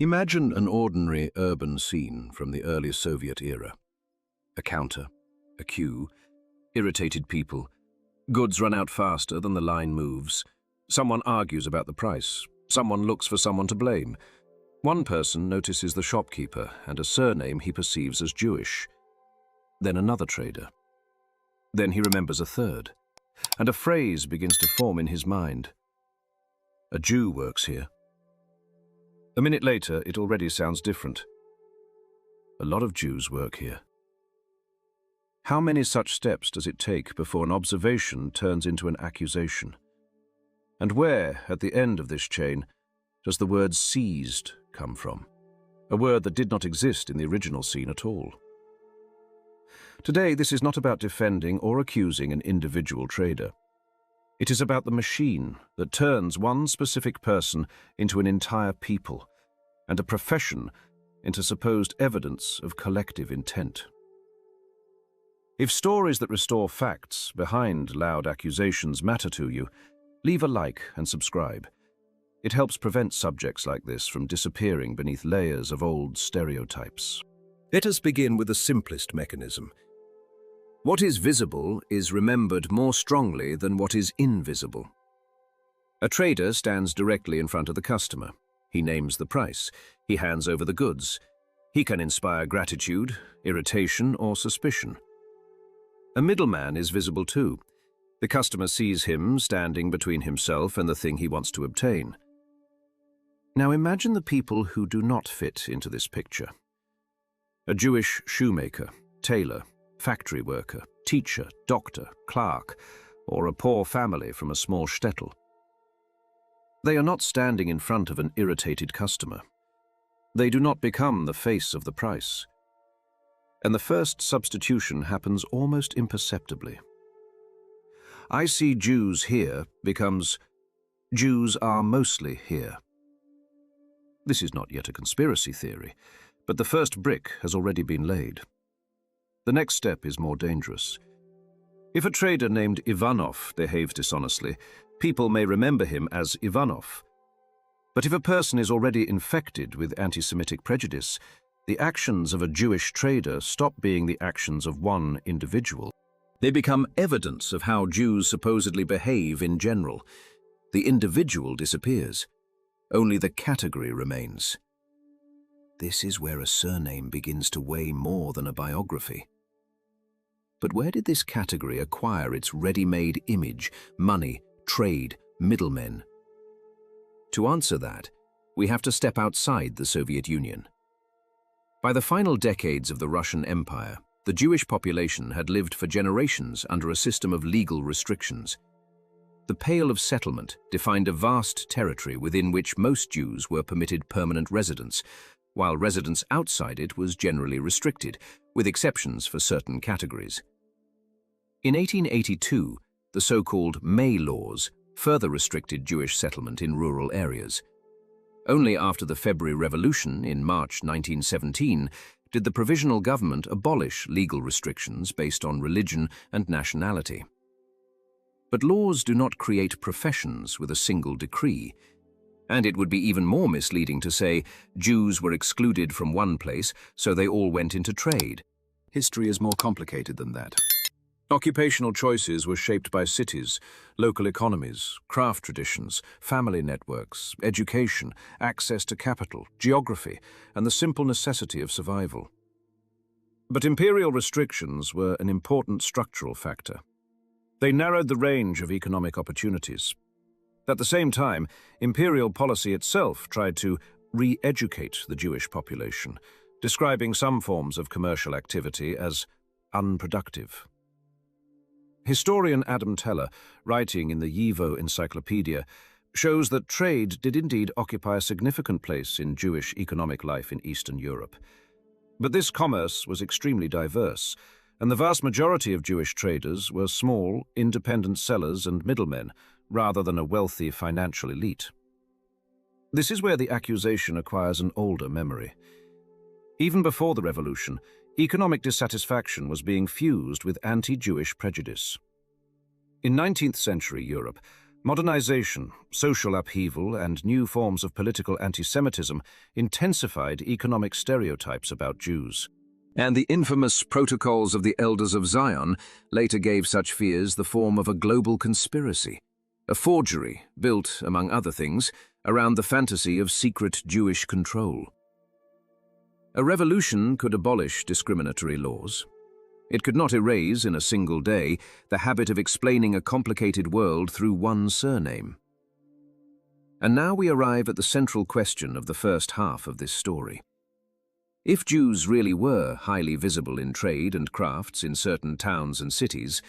Imagine an ordinary urban scene from the early Soviet era. A counter, a queue, irritated people. Goods run out faster than the line moves. Someone argues about the price. Someone looks for someone to blame. One person notices the shopkeeper and a surname he perceives as Jewish. Then another trader. Then he remembers a third, and a phrase begins to form in his mind. A Jew works here. A minute later, it already sounds different. A lot of Jews work here. How many such steps does it take before an observation turns into an accusation? And where, at the end of this chain, does the word seized come from? A word that did not exist in the original scene at all. Today, this is not about defending or accusing an individual trader. It is about the machine that turns one specific person into an entire people, and a profession into supposed evidence of collective intent. If stories that restore facts behind loud accusations matter to you, leave a like and subscribe. It helps prevent subjects like this from disappearing beneath layers of old stereotypes. Let us begin with the simplest mechanism. What is visible is remembered more strongly than what is invisible. A trader stands directly in front of the customer. He names the price. He hands over the goods. He can inspire gratitude, irritation, or suspicion. A middleman is visible too. The customer sees him standing between himself and the thing he wants to obtain. Now imagine the people who do not fit into this picture. A Jewish shoemaker, tailor, factory worker, teacher, doctor, clerk, or a poor family from a small shtetl. They are not standing in front of an irritated customer. They do not become the face of the price. And the first substitution happens almost imperceptibly. I see Jews here becomes Jews are mostly here. This is not yet a conspiracy theory, but the first brick has already been laid. The next step is more dangerous. If a trader named Ivanov behaves dishonestly, people may remember him as Ivanov. But if a person is already infected with anti-Semitic prejudice, the actions of a Jewish trader stop being the actions of one individual. They become evidence of how Jews supposedly behave in general. The individual disappears. Only the category remains. This is where a surname begins to weigh more than a biography. But where did this category acquire its ready-made image, money, trade, middlemen? To answer that, we have to step outside the Soviet Union. By the final decades of the Russian Empire, the Jewish population had lived for generations under a system of legal restrictions. The Pale of Settlement defined a vast territory within which most Jews were permitted permanent residence, while residence outside it was generally restricted, with exceptions for certain categories. In 1882, the so-called May Laws further restricted Jewish settlement in rural areas. Only after the February Revolution in March 1917 did the provisional government abolish legal restrictions based on religion and nationality. But laws do not create professions with a single decree, and it would be even more misleading to say Jews were excluded from one place, so they all went into trade. History is more complicated than that. Occupational choices were shaped by cities, local economies, craft traditions, family networks, education, access to capital, geography, and the simple necessity of survival. But imperial restrictions were an important structural factor. They narrowed the range of economic opportunities. At the same time, imperial policy itself tried to re-educate the Jewish population, describing some forms of commercial activity as unproductive. Historian Adam Teller, writing in the YIVO Encyclopedia, shows that trade did indeed occupy a significant place in Jewish economic life in Eastern Europe. But this commerce was extremely diverse, and the vast majority of Jewish traders were small, independent sellers and middlemen, rather than a wealthy financial elite. This is where the accusation acquires an older memory. Even before the revolution, economic dissatisfaction was being fused with anti-Jewish prejudice. In 19th century Europe, Modernization, social upheaval, and new forms of political antisemitism intensified economic stereotypes about Jews. And the infamous Protocols of the Elders of Zion later gave such fears the form of a global conspiracy, a forgery built, among other things, around the fantasy of secret Jewish control. A revolution could abolish discriminatory laws. It could not erase in a single day the habit of explaining a complicated world through one surname. And now we arrive at the central question of the first half of this story. If Jews really were highly visible in trade and crafts in certain towns and cities,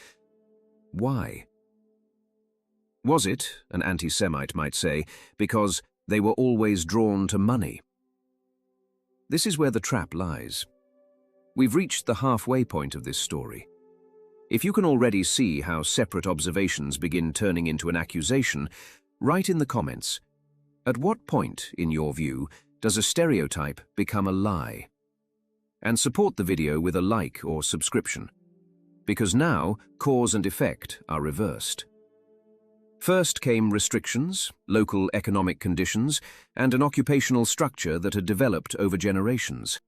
why? Was it, an anti-Semite might say, because they were always drawn to money? This is where the trap lies. We've reached the halfway point of this story. If you can already see how separate observations begin turning into an accusation, write in the comments, at what point, in your view, does a stereotype become a lie? And support the video with a like or subscription, because now cause and effect are reversed. First came restrictions, local economic conditions, and an occupational structure that had developed over generations.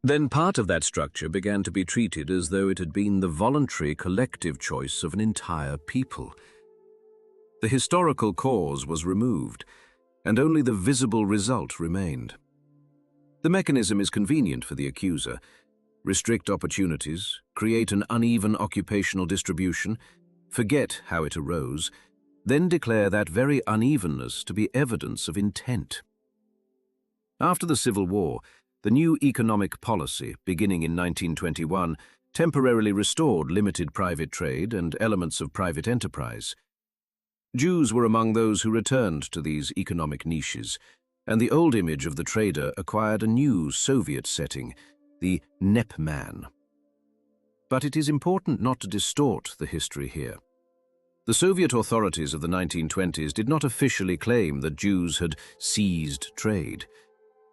Then part of that structure began to be treated as though it had been the voluntary collective choice of an entire people. The historical cause was removed, and only the visible result remained. The mechanism is convenient for the accuser. Restrict opportunities, create an uneven occupational distribution, forget how it arose, then declare that very unevenness to be evidence of intent. After the Civil War, the new economic policy, beginning in 1921, temporarily restored limited private trade and elements of private enterprise. Jews were among those who returned to these economic niches, and the old image of the trader acquired a new Soviet setting, the Nepman. But it is important not to distort the history here. The Soviet authorities of the 1920s did not officially claim that Jews had seized trade.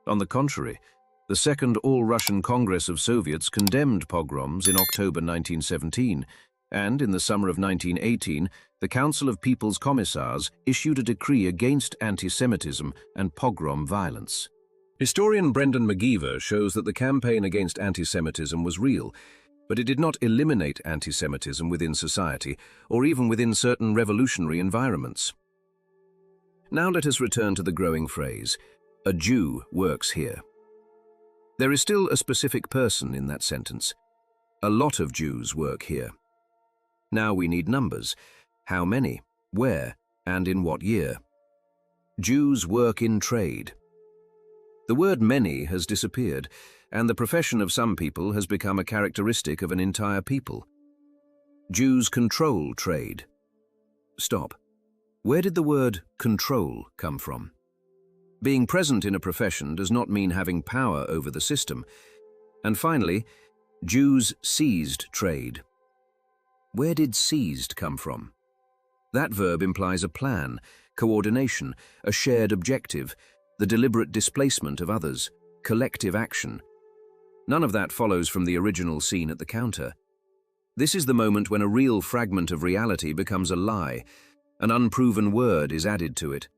On the contrary, the Second All-Russian Congress of Soviets condemned pogroms in October 1917, and in the summer of 1918, the Council of People's Commissars issued a decree against anti-Semitism and pogrom violence. Historian Brendan McGeever shows that the campaign against anti-Semitism was real, but it did not eliminate anti-Semitism within society, or even within certain revolutionary environments. Now let us return to the growing phrase, a Jew works here. There is still a specific person in that sentence. A lot of Jews work here. Now we need numbers. How many, where, and in what year? Jews work in trade. The word many has disappeared, and the profession of some people has become a characteristic of an entire people. Jews control trade. Stop. Where did the word control come from? Being present in a profession does not mean having power over the system. And finally, Jews seized trade. Where did seized come from? That verb implies a plan, coordination, a shared objective, the deliberate displacement of others, collective action. None of that follows from the original scene at the counter. This is the moment when a real fragment of reality becomes a lie. An unproven word is added to it.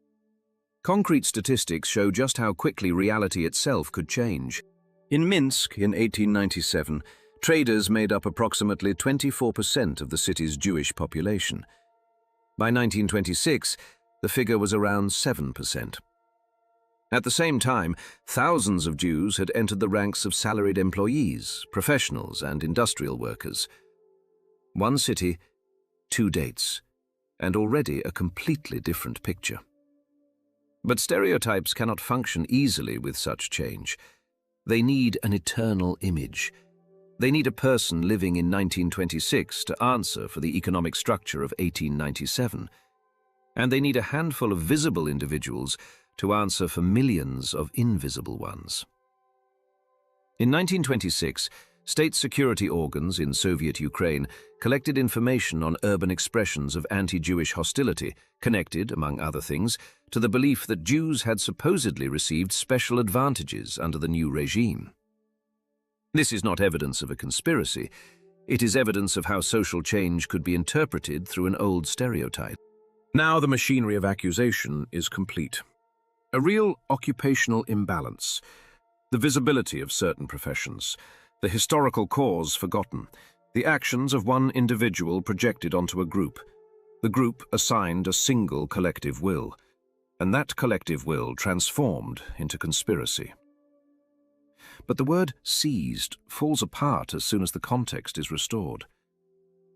Concrete statistics show just how quickly reality itself could change. In Minsk in 1897, traders made up approximately 24% of the city's Jewish population. By 1926, the figure was around 7%. At the same time, thousands of Jews had entered the ranks of salaried employees, professionals, and industrial workers. One city, two dates, and already a completely different picture. But stereotypes cannot function easily with such change. They need an eternal image. They need a person living in 1926 to answer for the economic structure of 1897. And they need a handful of visible individuals to answer for millions of invisible ones. In 1926, state security organs in Soviet Ukraine collected information on urban expressions of anti-Jewish hostility, connected, among other things, to the belief that Jews had supposedly received special advantages under the new regime. This is not evidence of a conspiracy. It is evidence of how social change could be interpreted through an old stereotype. Now the machinery of accusation is complete. A real occupational imbalance, the visibility of certain professions, the historical cause forgotten, the actions of one individual projected onto a group, the group assigned a single collective will, and that collective will transformed into conspiracy. But the word seized falls apart as soon as the context is restored,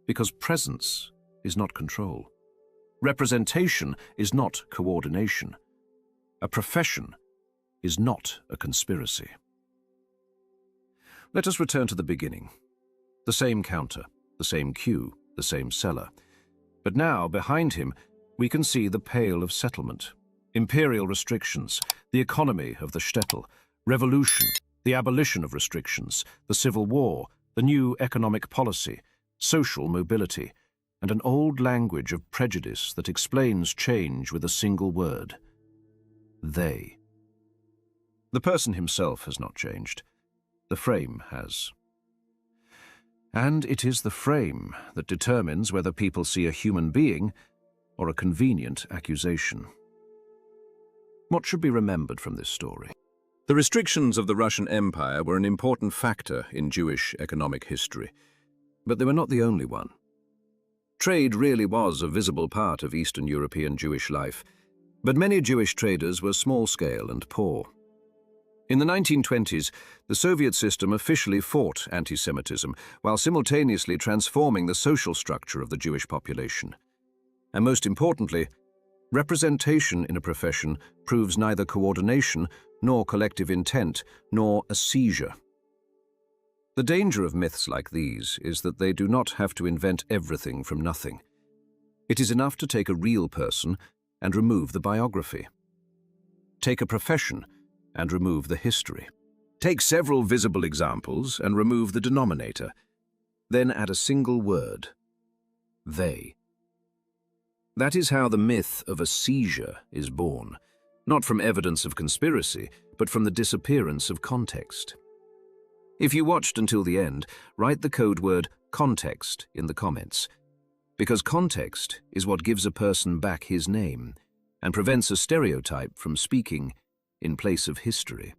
because presence is not control. Representation is not coordination. A profession is not a conspiracy. Let us return to the beginning. The same counter, the same queue, the same seller. But now, behind him, we can see the Pale of Settlement, imperial restrictions, the economy of the shtetl, revolution, the abolition of restrictions, the civil war, the new economic policy, social mobility, and an old language of prejudice that explains change with a single word: they. The person himself has not changed. The frame has. And it is the frame that determines whether people see a human being or a convenient accusation. What should be remembered from this story? The restrictions of the Russian Empire were an important factor in Jewish economic history, but they were not the only one. Trade really was a visible part of Eastern European Jewish life, but many Jewish traders were small-scale and poor. In the 1920s, the Soviet system officially fought antisemitism while simultaneously transforming the social structure of the Jewish population. And most importantly, representation in a profession proves neither coordination nor collective intent nor a seizure. The danger of myths like these is that they do not have to invent everything from nothing. It is enough to take a real person and remove the biography. Take a profession and remove the history. Take several visible examples and remove the denominator. Then add a single word: they. That is how the myth of a seizure is born, not from evidence of conspiracy, but from the disappearance of context. If you watched until the end, write the code word context in the comments, because context is what gives a person back his name and prevents a stereotype from speaking in place of history.